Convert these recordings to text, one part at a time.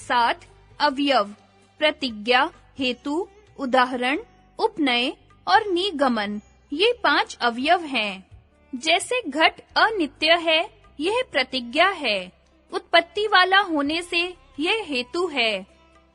7 अवयव, प्रतिज्ञा, हेतु, उदाहरण, उपनय और निगमन, ये 5 अवयव हैं। जैसे घट अनित्य है, यह प्रतिज्ञा है। उत्पत्ति वाला होने से यह हेतु है।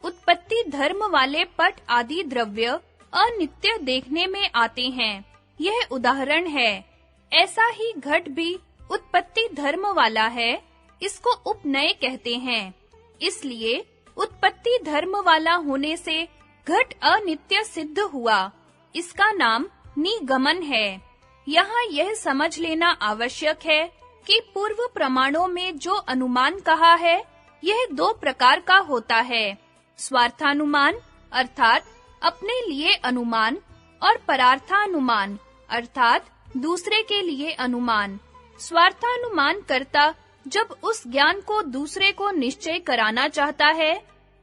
उत्पत्ति धर्म वाले पट आदि द्रव्य अनित्य देखने में आते हैं, यह उदाहरण है। ऐसा ही घट भी उत्पत्ति धर्म वाला है, इसको उपनय कहते हैं। इसलिए उत्पत्ति धर्म वाला होने से घट अनित्य सिद्ध हुआ, इसका नाम निगमन है। यहाँ यह समझ लेना आवश्यक है कि पूर्व प्रमाणों में जो अनुमान कहा है, यह 2 प्रकार का होता है, स्वार्थानुमान अर्थात अपने लिए अनुमान और परार्थानुमान अर्थात दूसरे के लिए अनुमान। स्वार्थानुमान कर्ता जब उस ज्ञान को दूसरे को निश्चय कराना चाहता है,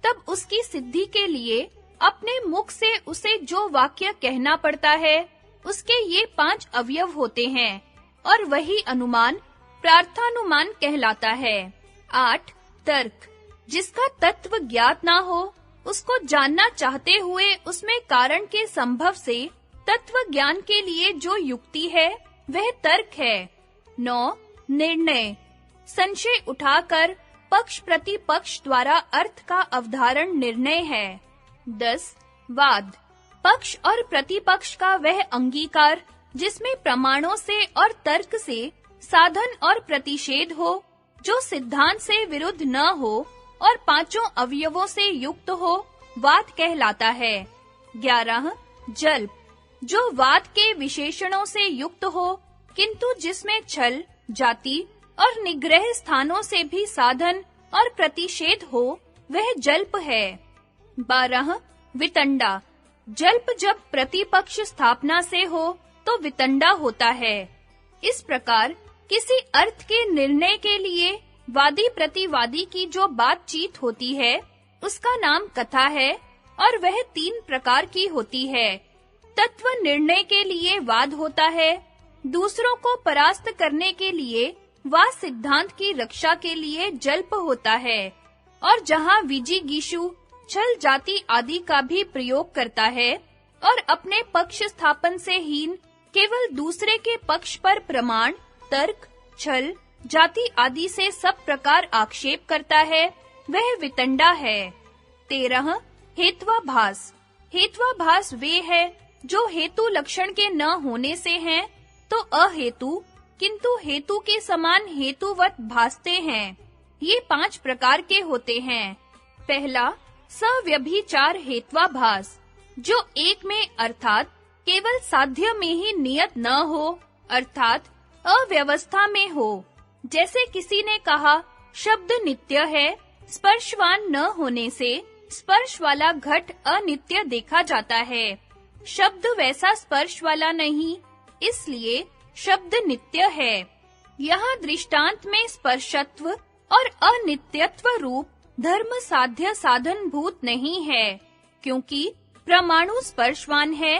तब उसकी सिद्धि के लिए अपने मुख से उसे जो वाक्य कहना पड़ता है, उसके ये 5 अवयव होते हैं और वही अनुमान प्रार्थानुमान कहलाता है। 8 तर्क, जिसका तत्व ज्ञात ना हो, उसको जानना चाहते हुए उसमें कारण के संभव से तत्व ज्ञान के लिए जो युक्ति है, वह तर्क है। 9 निर्णय, संशय उठाकर पक्ष प्रतिपक्ष द्वारा अर्थ का अवधारण निर्णय है। 10 वाद, पक्ष और प्रतिपक्ष का वह अंगीकार जिसमें प्रमाणों से और तर्क से साधन और प्रतिषेध हो, जो सिद्धांत से विरुद्ध न हो और 5 अवयवों से युक्त हो, वाद कहलाता है। 11 जल्प, जो वाद के विशेषणों से युक्त हो, किंतु जिसमें छल, जाति और निग्रह स्थानों से भी साधन और प्रतिषेध हो, वह जल्प है। 12 वितंडा, जल्प जब प्रतिपक्ष स्थापना से हो तो वितंडा होता है। इस प्रकार किसी अर्थ के निर्णय के लिए वादी प्रतिवादी की जो बातचीत होती है, उसका नाम कथा है और वह 3 प्रकार की होती है। तत्व निर्णय के लिए वाद होता है, दूसरों को परास्त करने के लिए वा सिद्धांत की रक्षा के लिए जल्प होता है, और जहाँ विजिगीषु छल जाति आदि का भी प्रयोग करता है और अपने पक्ष स्थापन से हीन केवल दूसरे के पक्ष पर प्रमाण, तर्क, छल, जाति आदि से सब प्रकार आक्षेप करता है, वह वितंडा है। 13 हेत्वाभास, हेत्वाभास वे है जो हेतु लक्षण के न होने से हैं तो अहेतु, किंतु हेतु के समान हेतुवत भासते हैं। ये 5 प्रकार के होते हैं। पहला सव्यभिचार हेत्वाभास, जो एक में अर्थात केवल साध्य में ही नियत न हो, अर्थात अव्यवस्था में हो। जैसे किसी ने कहा शब्द नित्य है, स्पर्शवान न होने से स्पर्श वाला घट अनित्य देखा जाता है। शब्द वैसा स्पर्श वाला नहीं, इसलिए शब्द नित्य है। यहाँ दृष्टांत में स्पर्शत्व और अनित्यत्व रूप धर्म साध्य साधन भूत नहीं है, क्योंकि परमाणु स्पर्शवान है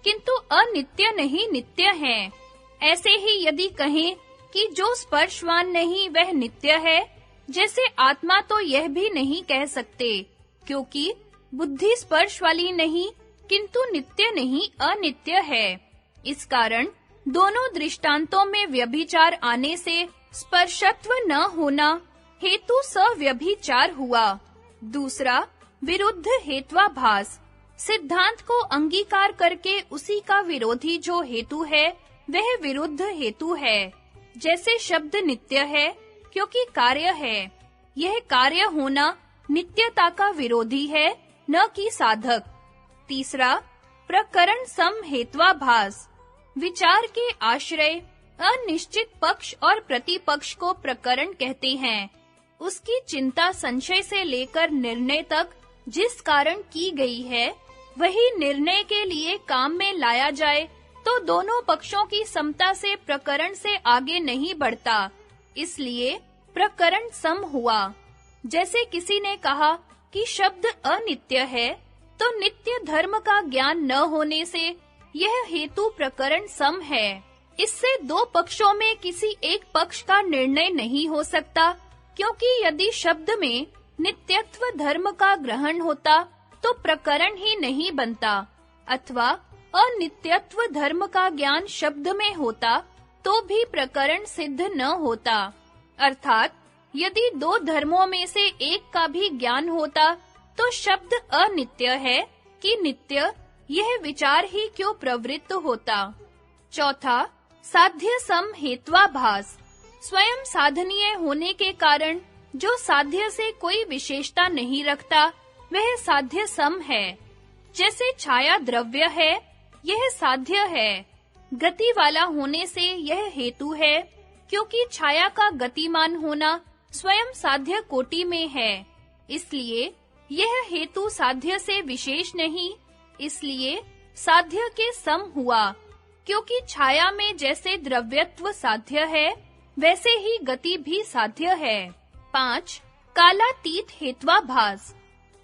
किंतु अनित्य नहीं नित्य है। ऐसे ही यदि कहें कि जो स्पर्शवान नहीं वह नित्य है, जैसे आत्मा, तो यह भी नहीं कह सकते, क्योंकि बुद्धि स्पर्श वाली नहीं किंतु नित्य नहीं अनित्य है। इस कारण दोनों दृष्टांतों में व्यभिचार आने से स्पर्शत्व न होना हेतु सव्यभिचार हुआ। दूसरा विरुद्ध हेत्वाभास, सिद्धांत को अंगीकार करके उसी का विरोधी जो हेतु है, वह विरुद्ध हेतु है। जैसे शब्द नित्य है क्योंकि कार्य है, यह कार्य होना नित्यता का विरोधी है, न कि साधक। तीसरा प्रकरण सम हेत्वाभास, विचार के आश्रय अनिश्चित पक्ष और प्रतिपक्ष को प्रकरण कहते हैं। उसकी चिंता संशय से लेकर निर्णय तक जिस कारण की गई है, वही निर्णय के लिए काम में लाया जाए तो दोनों पक्षों की समता से प्रकरण से आगे नहीं बढ़ता, इसलिए प्रकरण सम हुआ। जैसे किसी ने कहा कि शब्द अनित्य है, तो नित्य धर्म का ज्ञान न होने से यह हेतु प्रकरण सम है। इससे 2 पक्षों में किसी एक पक्ष का निर्णय नहीं हो सकता, क्योंकि यदि शब्द में नित्यत्व धर्म का ग्रहण होता तो प्रकरण ही नहीं बनता, अथवा अनित्यत्व धर्म का ज्ञान शब्द में होता तो भी प्रकरण सिद्ध न होता। अर्थात यदि दो धर्मों में से एक का भी ज्ञान होता तो शब्द अनित्य है कि नित्य, यह विचार ही क्यों प्रवृत्त होता। चौथा, साध्य सम हेत्वाभास। स्वयं साधनीय होने के कारण जो साध्य से कोई विशेषता नहीं रखता वह साध्य सम है। जैसे छाया द्रव्य है, यह साध्य है। गति वाला होने से यह हेतु है, क्योंकि छाया का गतिमान होना स्वयं साध्य कोटि में है। इसलिए यह हेतु साध्य से विशेष नहीं, इसलिए साध्य के सम हुआ। क्योंकि छाया में जैसे द्रव्यत्व साध्य है, वैसे ही गति भी साध्य है। 5. कालातीत हेत्वाभास।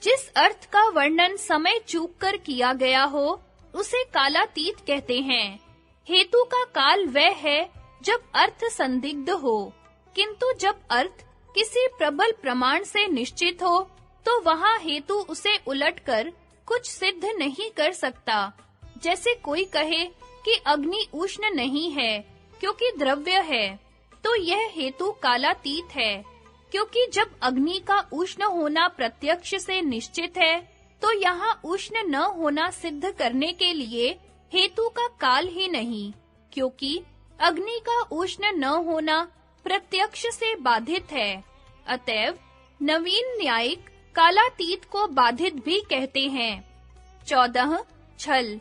जिस अर्थ का वर्णन समय चूक कर किया गया हो, उसे कालातीत कहते हैं। हेतु का काल वह है जब अर्थ संदिग्ध हो, किंतु जब अर्थ किसी प्रबल प्रमाण से निश्चित हो, तो वहाँ हेतु उसे उलटकर कुछ सिद्ध नहीं कर सकता। जैसे कोई कहे कि अग्नि उष्ण नहीं है, क्योंकि द्रव्य है, तो यह हेतु कालातीत है। क्योंकि जब अग्नि का उष्ण होना प्रत्यक्ष से निश्चित है, तो यहाँ उष्ण न होना सिद्ध करने के लिए हेतु का काल ही नहीं, क्योंकि अग्नि का उष्ण न होना प्रत्यक्ष से बाधित है। अतएव नवीन न्यायिक कालातीत को बाधित भी कहते हैं। 14. छल।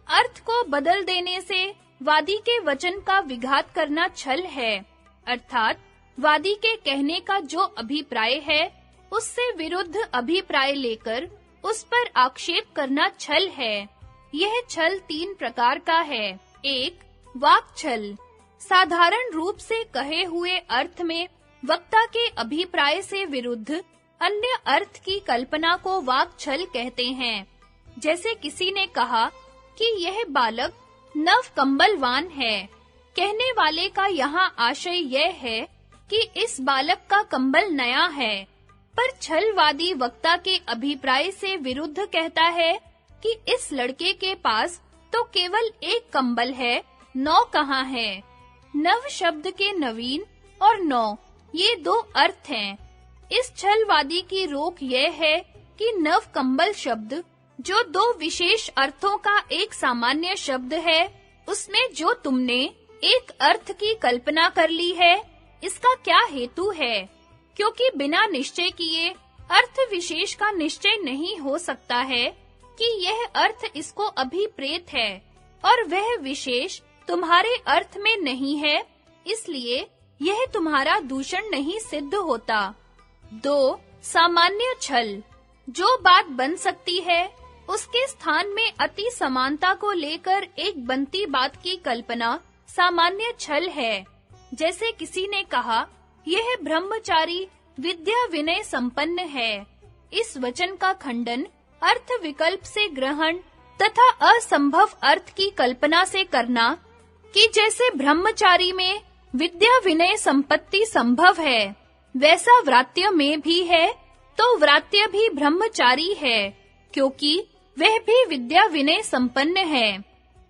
अर्थ को बदल देने से वादी के वचन का विघात करना छल है। अर्थात वादी के कहने का जो अभिप्राय है, उससे विरुद्ध अभिप्राय लेकर उस पर आक्षेप करना छल है। यह छल 3 प्रकार का है। 1. वाक छल। साधारण रूप से कहे हुए अर्थ में वक्ता के अभिप्राय से विरुद्ध अन्य अर्थ की कल्पना को वाक छल कहते हैं। जैसे किसी ने कहा कि यह बालक नव कंबलवान है। कहने वाले का यहाँ आशय यह है कि इस बालक का कंबल नया है, पर छलवादी वक्ता के अभिप्राय से विरुद्ध कहता है कि इस लड़के के पास तो केवल एक कंबल है, 9 कहाँ है। नव शब्द के नवीन और 9 ये 2 अर्थ हैं। इस छलवादी की रोक यह है कि नव कंबल शब्द जो 2 विशेष अर्थों का एक सामान्य शब्द है, उसमें जो तुमने एक अर्थ की कल्पना कर ली है, इसका क्या हेतु है? क्योंकि बिना निश्चय किए अर्थ विशेष का निश्चय नहीं हो सकता है कि यह अर्थ इसको अभिप्रेत है और वह विशेष तुम्हारे अर्थ में नहीं है, इसलिए यह तुम्हारा दूषण नहीं सिद्ध होता। 2. सामान्य छल। जो बात बन सकती है, उसके स्थान में अति समानता को लेकर एक बनती बात की कल्पना सामान्य छल है। जैसे किसी ने कहा, यह ब्रह्मचारी विद्या विनय संपन्न है। इस वचन का खंडन अर्थ विकल्प से ग्रहण तथा असंभव अर्थ की कल्पना से करना कि जैसे ब्रह्मचारी में विद्या विनय संपत्ति संभव है, वैसा व्रात्य में भी है, तो व्रात्य भी ब्रह्मचारी है, क्योंकि वह भी विद्या विनय संपन्न है।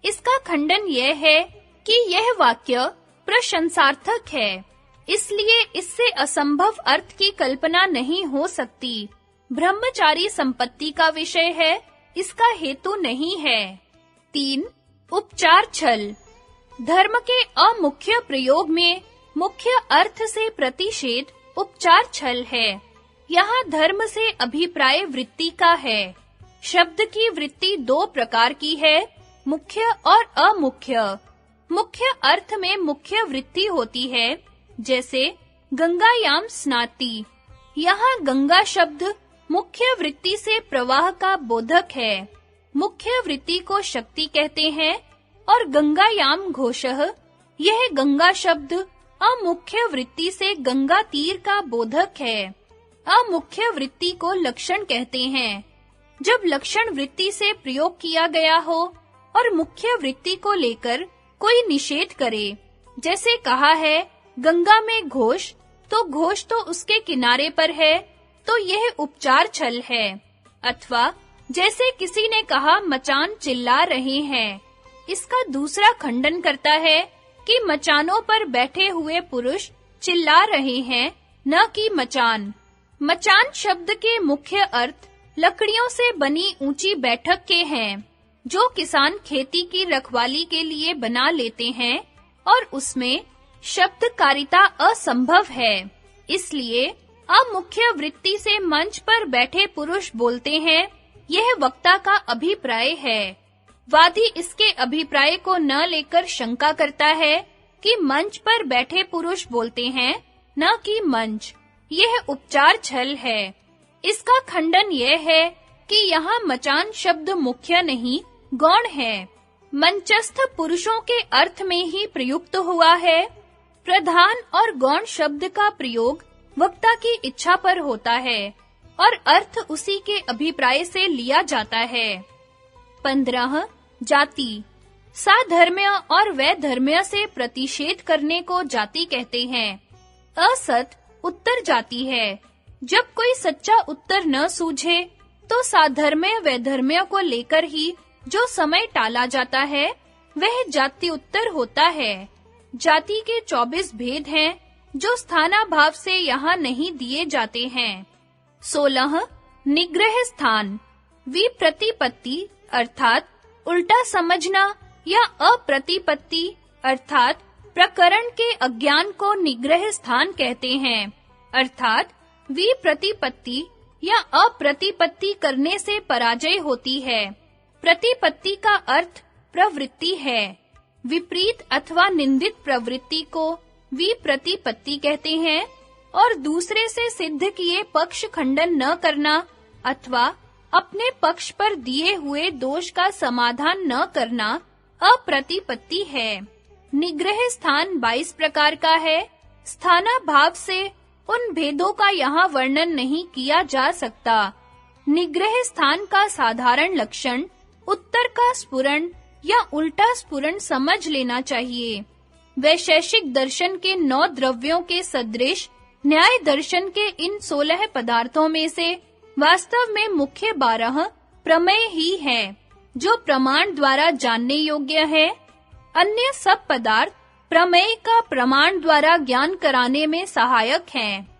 इसका खंडन यह है कि यह वाक्य प्रशंसार्थक है, इसलिए इससे असंभव अर्थ की कल्पना नहीं हो सकती। ब्रह्मचारी संपत्ति का विषय है, इसका हेतु नहीं है। 3. उपचार छल। धर्म के अमुख्य प्रयोग में मुख्य अर्थ से प्रतिषेध उपचार छल है। यहाँ धर्म से अभिप्राय वृत्ति का है। शब्द की वृत्ति 2 प्रकार की है, मुख्य और अमुख्य। मुख्य अर्थ में मुख्य वृत्ति होती है, जैसे गंगायाम स्नाति। यहाँ गंगा शब्द मुख्य वृत्ति से प्रवाह का बोधक है। मुख्य वृत्ति को शक्ति कहते हैं और गंगायाम घोषः, यह गंगा शब्द अमुख्य वृत्ति से गंगा तीर का बोधक है। अमुख्य वृत्ति को लक्षण कहते हैं। जब लक्षण वृत्ति से प्रयोग किया गया हो और मुख्य वृत्ति को लेकर कोई निषेध करे, जैसे कहा है गंगा में घोष, तो घोष तो उसके किनारे पर है, तो यह उपचार छल है। अथवा जैसे किसी ने कहा मचान चिल्ला रहे हैं, इसका दूसरा खंडन करता है कि मचानों पर बैठे हुए पुरुष चिल्ला रहे हैं, न कि मचान। मचान शब्द के मुख्य अर्थ लकड़ियों से बनी ऊंची बैठक के हैं, जो किसान खेती की रखवाली के लिए बना लेते हैं और उसमें शब्दकारिता असंभव है। इसलिए अमुख्य वृत्ति से मंच पर बैठे पुरुष बोलते हैं, यह वक्ता का अभिप्राय है। वादी इसके अभिप्राय को न लेकर शंका करता है कि मंच पर बैठे पुरुष बोलते हैं, न कि मंच। यह उपचार छल है। इसका खंडन यह है कि यहाँ मचान शब्द मुख्य नहीं, गौण है। मंचस्थ पुरुषों के अर्थ में ही प्रयुक्त हुआ है। प्रधान और गौण शब्द का प्रयोग वक्ता की इच्छा पर होता है और अर्थ उसी के अभिप्राय से लिया जाता है। 15 जाति। साधर्म्य और वैधर्म्य से प्रतिषेध करने को जाति कहते हैं। असत उत्तर जाति है। जब कोई सच्चा उत्तर न सूझे तो साधर्म्य वैधर्म्य को लेकर ही जो समय टाला जाता है वह जाति उत्तर होता है। जाति के 24 भेद हैं जो स्थानाभाव से यहाँ नहीं दिए जाते हैं। 16 निग्रह स्थान। विप्रतिपत्ति अर्थात उल्टा समझना या अप्रतिपत्ति अर्थात प्रकरण के अज्ञान को निग्रह स्थान कहते हैं। अर्थात विप्रतिपत्ति या अप्रतिपत्ति करने से पराजय होती है। प्रतिपत्ति का अर्थ प्रवृत्ति है। विपरीत अथवा निंदित प्रवृत्ति को विप्रतिपत्ति कहते हैं और दूसरे से सिद्ध किए पक्ष खंडन न करना अथवा अपने पक्ष पर दिए हुए दोष का समाधान न करना अप्रतिपत्ति है। निग्रह स्थान 22 प्रकार का है। स्थानाभाव से उन भेदों का यहाँ वर्णन नहीं किया जा सकता। निग्रह स्थान का साधारण लक्षण उत्तर का स्फुरण या उल्टा स्फुरण समझ लेना चाहिए। वैशेषिक दर्शन के 9 द्रव्यों के सदृश न्याय दर्शन के इन 16 पदार्थों में से वास्तव में मुख्य 12 प्रमेय ही है, जो प्रमाण द्वारा जानने योग्य है। अन्य सब पदार्थ प्रमेय का प्रमाण द्वारा ज्ञान कराने में सहायक हैं।